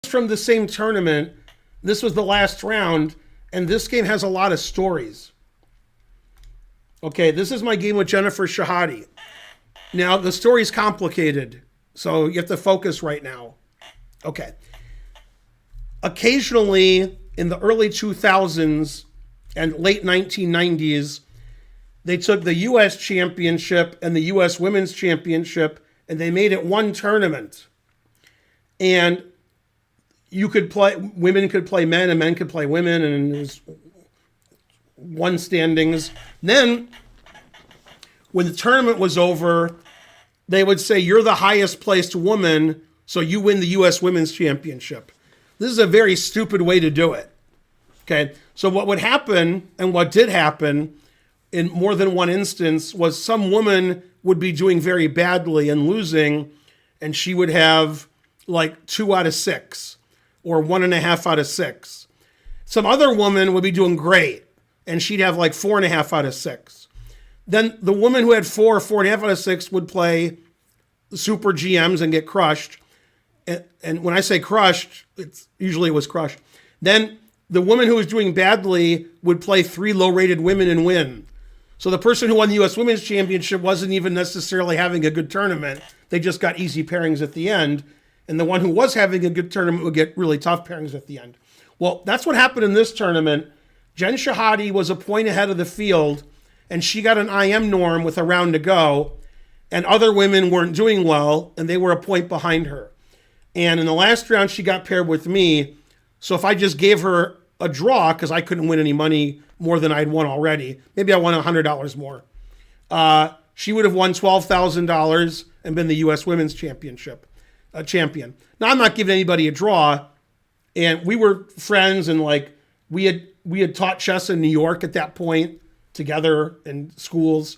from the same tournament. This was the last round, and this game has a lot of stories. Okay, this is my game with Jennifer Shahade. Now, the story's complicated, so you have to focus right now. Okay. Occasionally, in the early 2000s and late 1990s, they took the U.S. Championship and the U.S. Women's Championship, and they made it one tournament. And women could play men, and men could play women, and it was one standings. Then, when the tournament was over, they would say, you're the highest placed woman, so you win the U.S. Women's Championship. This is a very stupid way to do it. Okay, so what would happen, and what did happen in more than one instance, was some woman would be doing very badly and losing, and she would have like 2 out of 6 or 1.5 out of 6. Some other woman would be doing great, and she'd have like 4.5 out of 6. Then the woman who had 4.5 out of 6 would play super GMs and get crushed. And when I say crushed, it was crushed. Then the woman who was doing badly would play 3 low-rated women and win. So the person who won the U.S. Women's Championship wasn't even necessarily having a good tournament. They just got easy pairings at the end. And the one who was having a good tournament would get really tough pairings at the end. Well, that's what happened in this tournament. Jen Shahade was a point ahead of the field, and she got an IM norm with a round to go, and other women weren't doing well, and they were a point behind her. And in the last round, she got paired with me. So if I just gave her a draw, because I couldn't win any money more than I'd won already, maybe I won $100 more, she would have won $12,000 and been the U.S. Women's Championship champion. Now, I'm not giving anybody a draw, and we were friends, and like we had taught chess in New York at that point together in schools,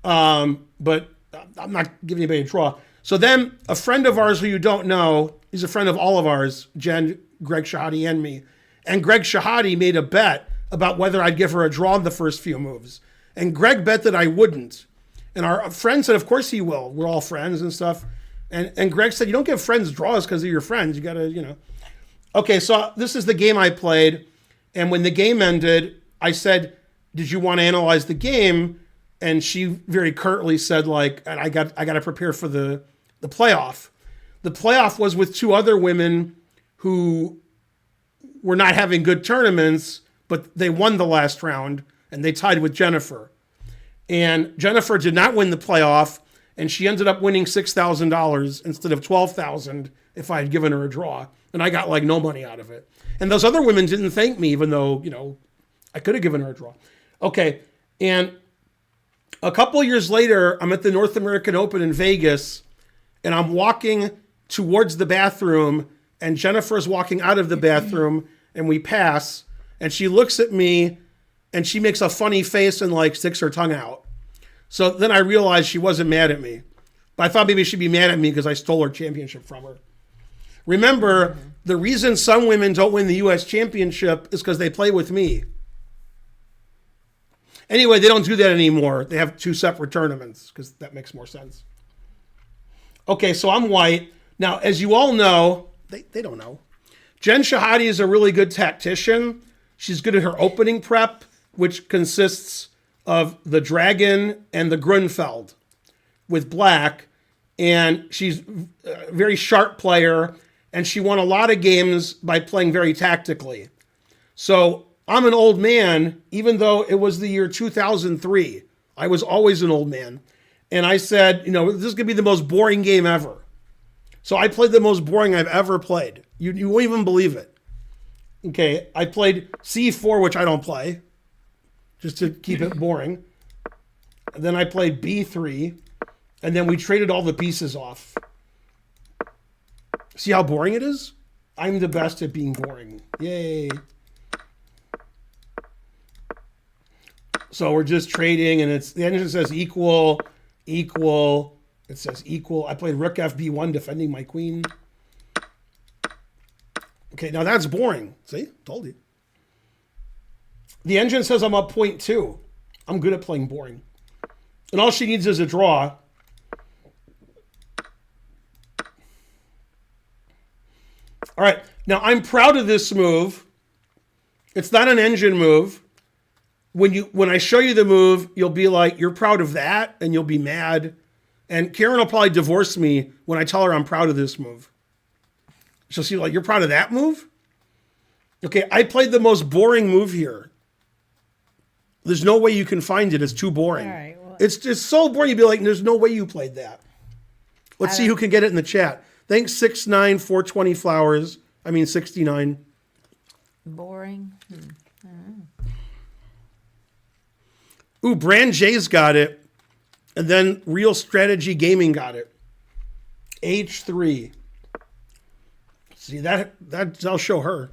but I'm not giving anybody a draw. So then a friend of ours who you don't know, he's a friend of all of ours, Jen, Greg Shahade, and me. And Greg Shahade made a bet about whether I'd give her a draw in the first few moves. And Greg bet that I wouldn't. And our friend said, of course he will. We're all friends and stuff. And Greg said, you don't give friends draws because they're your friends. You got to, Okay, so this is the game I played. And when the game ended, I said, did you want to analyze the game? And she very curtly said, like, I got to prepare for the playoff. The playoff was with 2 other women who were not having good tournaments, but they won the last round, and they tied with Jennifer. And Jennifer did not win the playoff, and she ended up winning $6,000 instead of $12,000 if I had given her a draw. And I got like no money out of it. And those other women didn't thank me, even though, I could have given her a draw. Okay, and a couple of years later, I'm at the North American Open in Vegas, and I'm walking towards the bathroom, and Jennifer's walking out of the bathroom, and we pass, and she looks at me, and she makes a funny face and like sticks her tongue out. So then I realized she wasn't mad at me. But I thought maybe she'd be mad at me because I stole her championship from her. Remember, the reason some women don't win the U.S. Championship is because they play with me. Anyway, they don't do that anymore. They have 2 separate tournaments because that makes more sense. Okay, so I'm white. Now, as you all know, they don't know. Jen Shahade is a really good tactician. She's good at her opening prep, which consists of the dragon and the Grunfeld with black. And she's a very sharp player, and she won a lot of games by playing very tactically. So I'm an old man, even though it was the year 2003. I was always an old man. And I said, this is going to be the most boring game ever. So I played the most boring I've ever played. You won't even believe it. Okay, I played C4, which I don't play, just to keep it boring. And then I played B3, and then we traded all the pieces off. See how boring it is? I'm the best at being boring. Yay. So we're just trading, and the engine says equal. It says equal. I played rook FB1 defending my queen. Okay, now that's boring. See? Told you. The engine says I'm up 0.2. I'm good at playing boring. And all she needs is a draw. All right, Now, I'm proud of this move. It's not an engine move. When I show you the move, you'll be like, you're proud of that, and you'll be mad. And Karen will probably divorce me when I tell her I'm proud of this move. She'll see, like, you're proud of that move? Okay, I played the most boring move here. There's no way you can find it. It's too boring. All right, well, It's just so boring. You'd be like, there's no way you played that. Let's see who can get it in the chat. Thanks, 6'9", 420 flowers. 69. boring. Ooh, Brand J's got it. And then Real Strategy Gaming got it. H3. See, that I'll show her.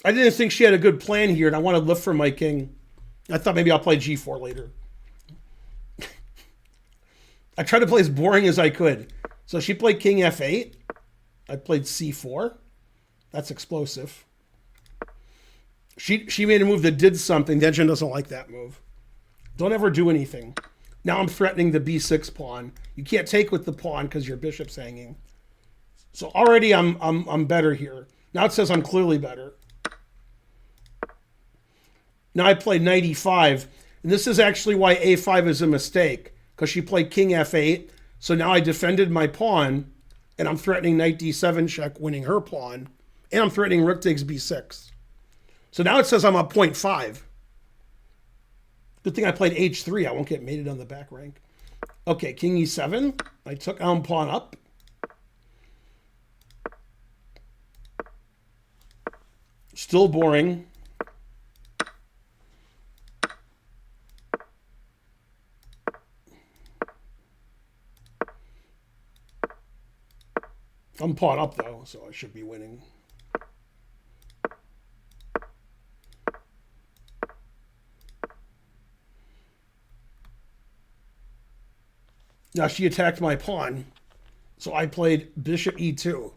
I didn't think she had a good plan here, and I wanted to lift for my king. I thought maybe I'll play G4 later. I tried to play as boring as I could. So she played King F8. I played C4. That's explosive. She made a move that did something. The engine doesn't like that move. Don't ever do anything. Now I'm threatening the B6 pawn. You can't take with the pawn because your bishop's hanging. So already I'm better here. Now it says I'm clearly better. Now I played knight e5. And this is actually why a5 is a mistake. Because she played king f8. So now I defended my pawn. And I'm threatening knight d7 check, winning her pawn. And I'm threatening rook takes b6. So now it says I'm up 0.5. Good thing I played h3. I won't get mated on the back rank. Okay, king e7. I took pawn up. Still boring. I'm pawn up though, so I should be winning. Now she attacked my pawn, so I played bishop e2.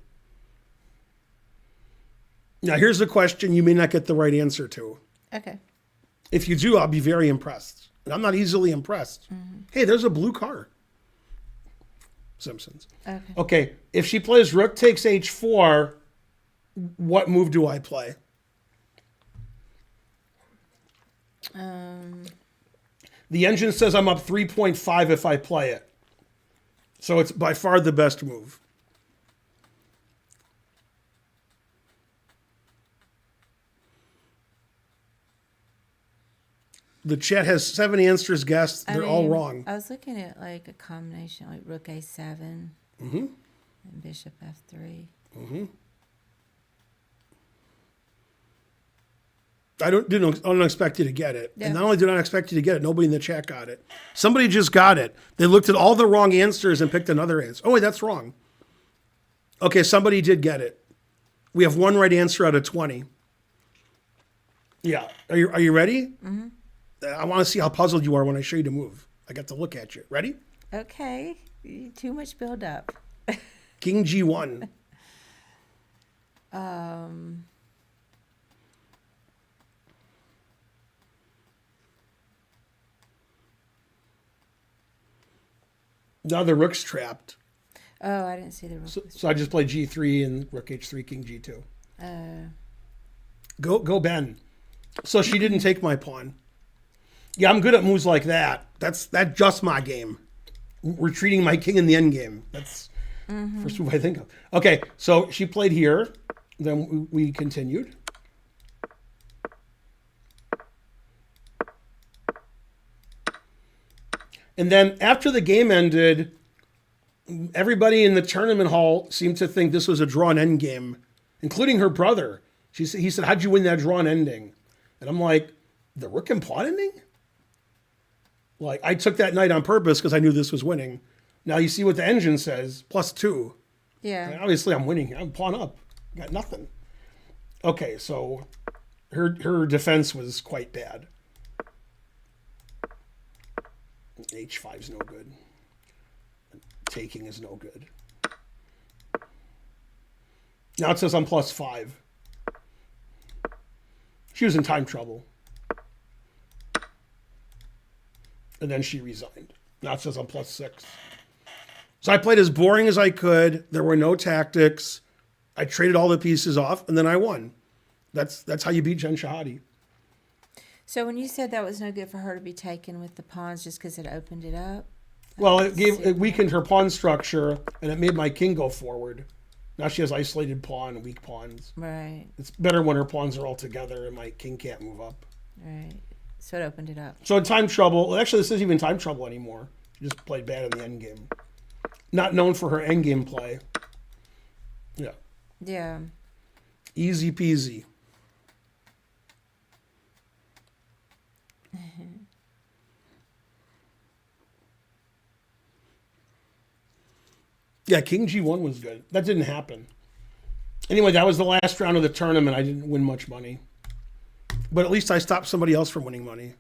Now here's a question you may not get the right answer to. Okay. If you do, I'll be very impressed. And I'm not easily impressed. Mm-hmm. Hey, there's a blue car. Simpsons. Okay, if she plays rook takes h4, what move do I play? The engine says I'm up 3.5 if I play it. So it's by far the best move. The chat has 7 answers guessed. They're all wrong. I was looking at like a combination like rook a7 and bishop f3. I don't expect you to get it. Yeah. And not only did I not expect you to get it, nobody in the chat got it. Somebody just got it. They looked at all the wrong answers and picked another answer. Oh, wait, that's wrong. Okay, somebody did get it. We have 1 right answer out of 20. Yeah. Are you ready? Mm-hmm. I want to see how puzzled you are when I show you the move. I got to look at you. Ready? Okay. Too much build up. King G1. Now the rook's trapped. Oh, I didn't see the rook. So I just played G3 and rook H3, king G2. Go Ben. So she didn't take my pawn. Yeah, I'm good at moves like that. That's just my game. Retreating my king in the end game. That's first move I think of. Okay, so she played here. Then we continued. And then after the game ended, everybody in the tournament hall seemed to think this was a drawn endgame, including her brother. He said, how'd you win that drawn ending? And I'm like, the rook and pawn ending? Like, I took that knight on purpose because I knew this was winning. Now you see what the engine says, +2. Yeah. And obviously I'm winning. I'm pawn up. Got nothing. Okay, so her defense was quite bad. H5 is no good. Taking is no good. Now it says I'm +5. She was in time trouble. And then she resigned. Now it says I'm +6. So I played as boring as I could. There were no tactics. I traded all the pieces off, and then I won. That's how you beat Jen Shahade. So when you said that was no good for her to be taken with the pawns just because it opened it up? Well, it weakened her pawn structure, and it made my king go forward. Now she has isolated pawn and weak pawns. Right, It's better when her pawns are all together and my king can't move up. right. So it opened it up. So in time trouble, actually this isn't even time trouble anymore. She just played bad in the end game. Not known for her end game play. Yeah. Yeah. Easy peasy. Yeah, King G1 was good. That didn't happen. Anyway, that was the last round of the tournament. I didn't win much money. But at least I stopped somebody else from winning money.